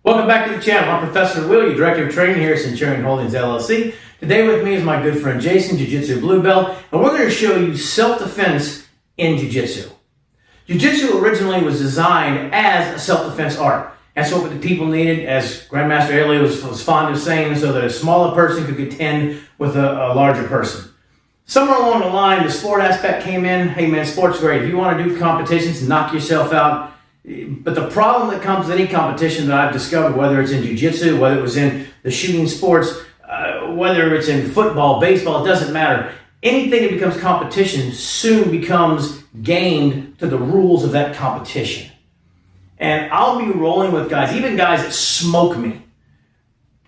Welcome back to the channel. I'm Professor Will, your Director of Training here at Centurion Holdings LLC. Today with me is my good friend Jason, Jiu Jitsu Blue Belt, and we're going to show you self-defense in Jiu Jitsu. Jiu Jitsu originally was designed as a self-defense art. That's what the people needed, as Grandmaster Ailey was fond of saying, so that a smaller person could contend with a larger person. Somewhere along the line, the sport aspect came in. Hey man, sport's great. If you want to do competitions, knock yourself out. But the problem that comes with any competition that I've discovered, whether it's in jiu-jitsu, whether it was in the shooting sports, whether it's in football, baseball, it doesn't matter. Anything that becomes competition soon becomes gained to the rules of that competition. And I'll be rolling with guys, even guys that smoke me,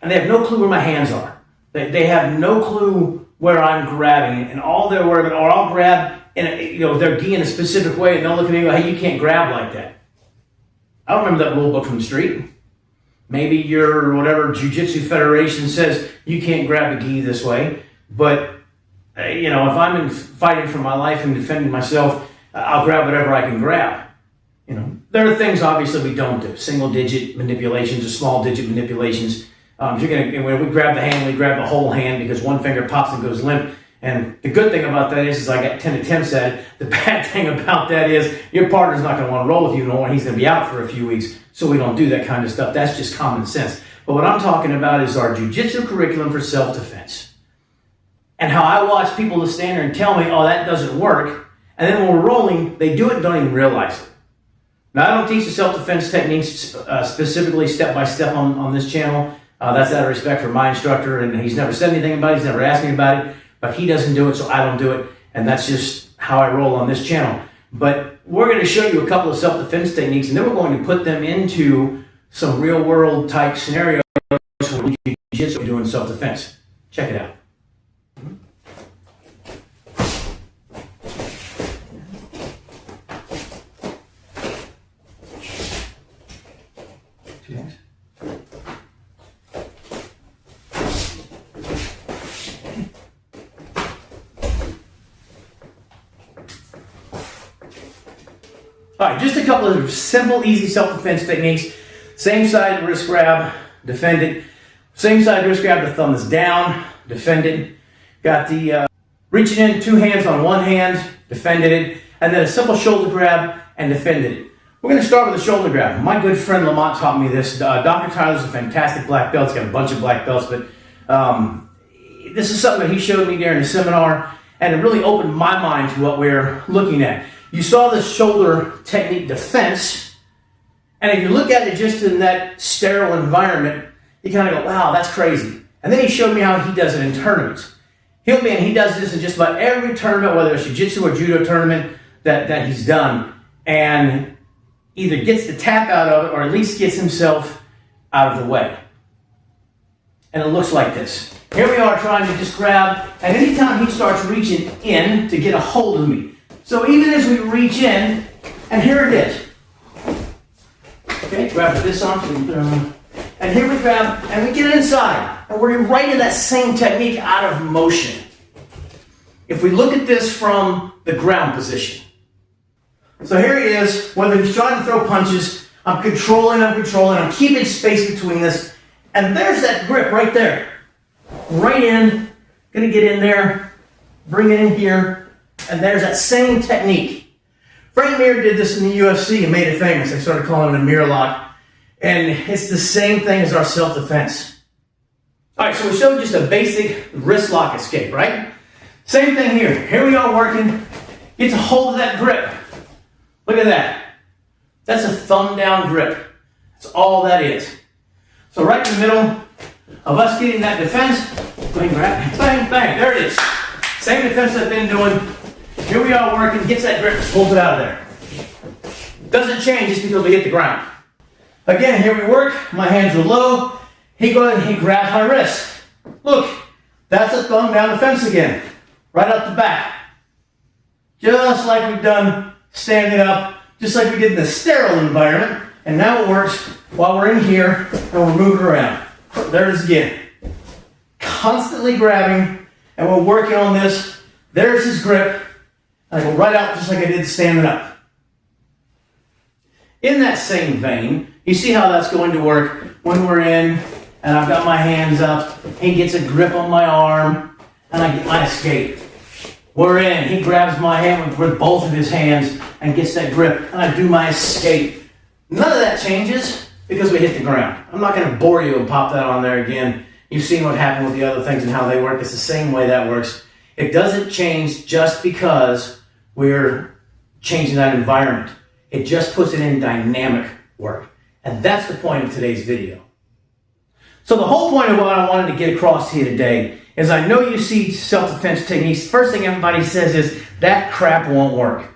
and they have no clue where my hands are. They have no clue where I'm grabbing, and all they're worried about, or I'll grab in their gi in a specific way, and they'll look at me and go, hey, you can't grab like that. I don't remember that rule book from the street. Maybe your whatever Jiu-Jitsu Federation says you can't grab a gi this way. But, if I'm fighting for my life and defending myself, I'll grab whatever I can grab. There are things obviously we don't do. Single-digit manipulations or small-digit manipulations. When we grab the hand, we grab the whole hand because one finger pops and goes limp. And the good thing about that is I got 10 attempts at it. The bad thing about that is your partner's not going to want to roll with you no more. He's going to be out for a few weeks. So we don't do that kind of stuff. That's just common sense. But what I'm talking about is our jiu-jitsu curriculum for self-defense. And how I watch people to stand there and tell me, oh, that doesn't work. And then when we're rolling, they do it and don't even realize it. Now, I don't teach the self-defense techniques specifically step-by-step on this channel. That's out of respect for my instructor. And he's never said anything about it. He's never asked me about it. But he doesn't do it, so I don't do it. And that's just how I roll on this channel. But we're going to show you a couple of self-defense techniques, and then we're going to put them into some real-world type scenarios where jiu-jitsu doing self-defense. Check it out. Two things. All right, just a couple of simple, easy self-defense techniques. Same side wrist grab, defend it. Same side wrist grab, the thumb is down, defend it. Got the reaching in, two hands on one hand, defended it. And then a simple shoulder grab and defended it. We're going to start with the shoulder grab. My good friend Lamont taught me this. Dr. Tyler's a fantastic black belt. He's got a bunch of black belts, but this is something that he showed me during the seminar, and it really opened my mind to what we're looking at. You saw the shoulder technique defense, and if you look at it just in that sterile environment, you kind of go, wow, that's crazy. And then he showed me how he does it in tournaments. He does this in just about every tournament, whether it's jiu-jitsu or judo tournament that he's done, and either gets the tap out of it or at least gets himself out of the way. And it looks like this. Here we are trying to just grab, and anytime he starts reaching in to get a hold of me, so even as we reach in, and here it is. Okay, grab this arm, and here we grab, and we get inside. And we're right in that same technique out of motion. If we look at this from the ground position. So here he is, whether he's trying to throw punches, I'm controlling, I'm keeping space between this. And there's that grip right there. Right in, gonna get in there, bring it in here. And there's that same technique. Frank Mir did this in the UFC and made it famous. I started calling it a mirror lock. And it's the same thing as our self-defense. All right, so we showed just a basic wrist lock escape, right? Same thing here. Here we are working. Get a hold of that grip. Look at that. That's a thumb down grip. That's all that is. So right in the middle of us getting that defense, bang, bang, bang, there it is. Same defense I've been doing. Here we are working, gets that grip, pulls it out of there. Doesn't change just because we hit the ground. Again, here we work, my hands are low. He goes and he grabs my wrist. Look, that's a thumb down defense again. Right out the back. Just like we've done standing up, just like we did in the sterile environment. And now it works while we're in here and we're moving around. There it is again. Constantly grabbing, and we're working on this. There's his grip. I go right out just like I did standing up. In that same vein, You see how that's going to work when we're in and I've got my hands up. He gets a grip on my arm and I get my escape. We're in. He grabs my hand with both of his hands and gets that grip and I do my escape. None of that changes because we hit the ground. I'm not going to bore you and pop that on there again. You've seen what happened with the other things and how they work. It's the same way that works. It doesn't change just because we're changing that environment. It just puts it in dynamic work. And that's the point of today's video. So the whole point of what I wanted to get across to you today is I know you see self-defense techniques. First thing everybody says is, that crap won't work.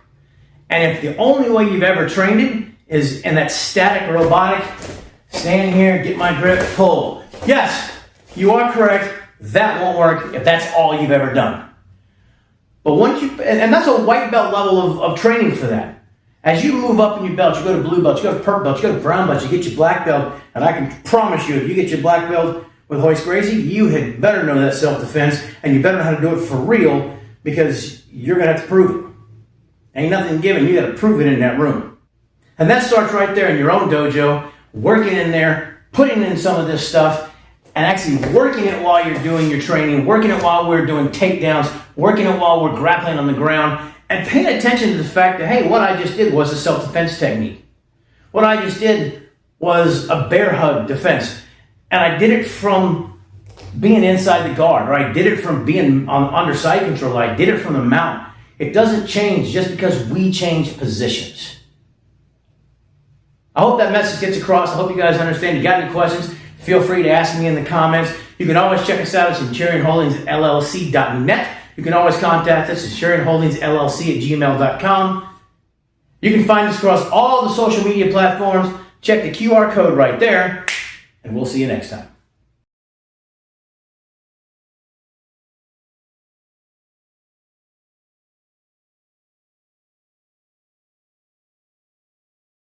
And if the only way you've ever trained it is in that static robotic, stand here, get my grip, pull. Yes, you are correct. That won't work if that's all you've ever done. But once you, and that's a white belt level of training for that. As you move up in your belt, you go to blue belt, you go to purple belt, you go to brown belt, you get your black belt, and I can promise you, if you get your black belt with Hoist Gracie, you had better know that self-defense, and you better know how to do it for real, because you're going to have to prove it. Ain't nothing given, you got to prove it in that room. And that starts right there in your own dojo, working in there, putting in some of this stuff, and actually working it while you're doing your training, working it while we're doing takedowns, working it while we're grappling on the ground, and paying attention to the fact that, hey, what I just did was a self-defense technique. What I just did was a bear hug defense. And I did it from being inside the guard, or I did it from being under side control, I did it from the mount. It doesn't change just because we change positions. I hope that message gets across. I hope you guys understand. If you got any questions, feel free to ask me in the comments. You can always check us out at CenturionHoldingsLLC.net. You can always contact us at CenturionHoldingsLLC@gmail.com. You can find us across all the social media platforms. Check the QR code right there, and we'll see you next time.